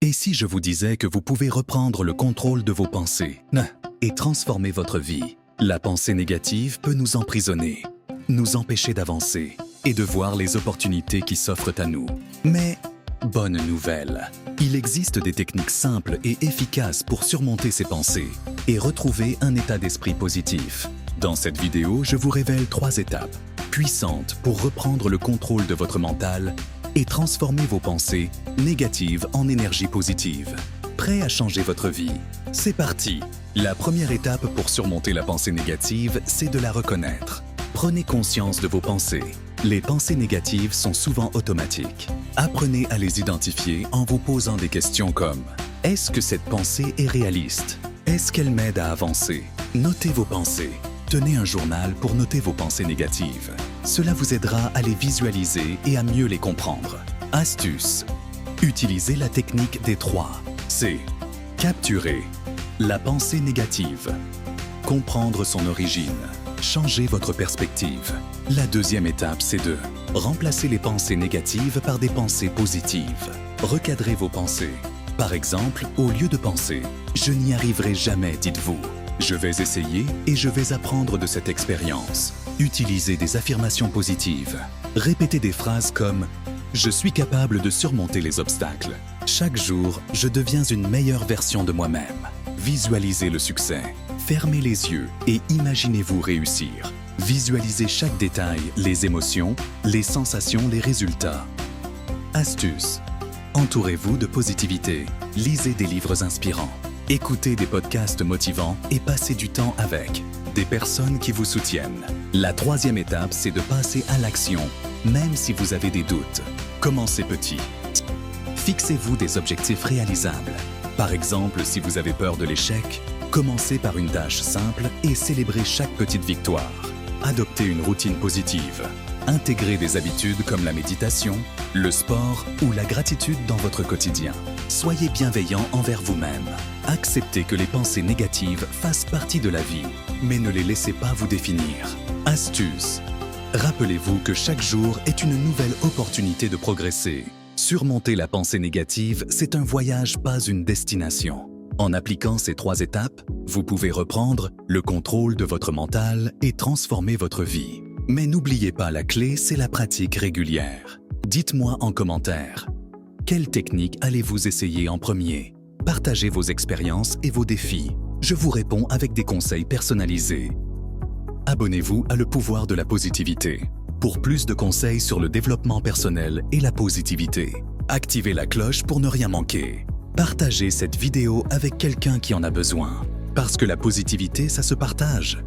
Et si je vous disais que vous pouvez reprendre le contrôle de vos pensées et transformer votre vie? La pensée négative peut nous emprisonner, nous empêcher d'avancer et de voir les opportunités qui s'offrent à nous. Mais, bonne nouvelle, il existe des techniques simples et efficaces pour surmonter ces pensées et retrouver un état d'esprit positif. Dans cette vidéo, je vous révèle 3 étapes puissantes pour reprendre le contrôle de votre mental et transformer vos pensées négatives en énergie positive. Prêt à changer votre vie? C'est parti! La première étape pour surmonter la pensée négative, c'est de la reconnaître. Prenez conscience de vos pensées. Les pensées négatives sont souvent automatiques. Apprenez à les identifier en vous posant des questions comme: est-ce que cette pensée est réaliste? Est-ce qu'elle m'aide à avancer? Notez vos pensées. Tenez un journal pour noter vos pensées négatives. Cela vous aidera à les visualiser et à mieux les comprendre. Astuce: utilisez la technique des 3 C. Capturer la pensée négative. Comprendre son origine. Changer votre perspective. La deuxième étape, c'est de remplacer les pensées négatives par des pensées positives. Recadrez vos pensées. Par exemple, au lieu de penser « je n'y arriverai jamais », dites-vous « je vais essayer et je vais apprendre de cette expérience ». Utilisez des affirmations positives. Répétez des phrases comme « je suis capable de surmonter les obstacles ». Chaque jour, je deviens une meilleure version de moi-même. Visualisez le succès. Fermez les yeux et imaginez-vous réussir. Visualisez chaque détail, les émotions, les sensations, les résultats. Astuce: entourez-vous de positivité. Lisez des livres inspirants. Écoutez des podcasts motivants et passez du temps avec des personnes qui vous soutiennent. La troisième étape, c'est de passer à l'action, même si vous avez des doutes. Commencez petit. Fixez-vous des objectifs réalisables. Par exemple, si vous avez peur de l'échec, commencez par une tâche simple et célébrez chaque petite victoire. Adoptez une routine positive. Intégrez des habitudes comme la méditation, le sport ou la gratitude dans votre quotidien. Soyez bienveillant envers vous-même. Acceptez que les pensées négatives fassent partie de la vie, mais ne les laissez pas vous définir. Astuce: rappelez-vous que chaque jour est une nouvelle opportunité de progresser. Surmonter la pensée négative, c'est un voyage, pas une destination. En appliquant ces 3 étapes, vous pouvez reprendre le contrôle de votre mental et transformer votre vie. Mais n'oubliez pas, la clé, c'est la pratique régulière. Dites-moi en commentaire, quelle technique allez-vous essayer en premier? Partagez vos expériences et vos défis. Je vous réponds avec des conseils personnalisés. Abonnez-vous à Le Pouvoir de la Positivité pour plus de conseils sur le développement personnel et la positivité. Activez la cloche pour ne rien manquer. Partagez cette vidéo avec quelqu'un qui en a besoin. Parce que la positivité, ça se partage.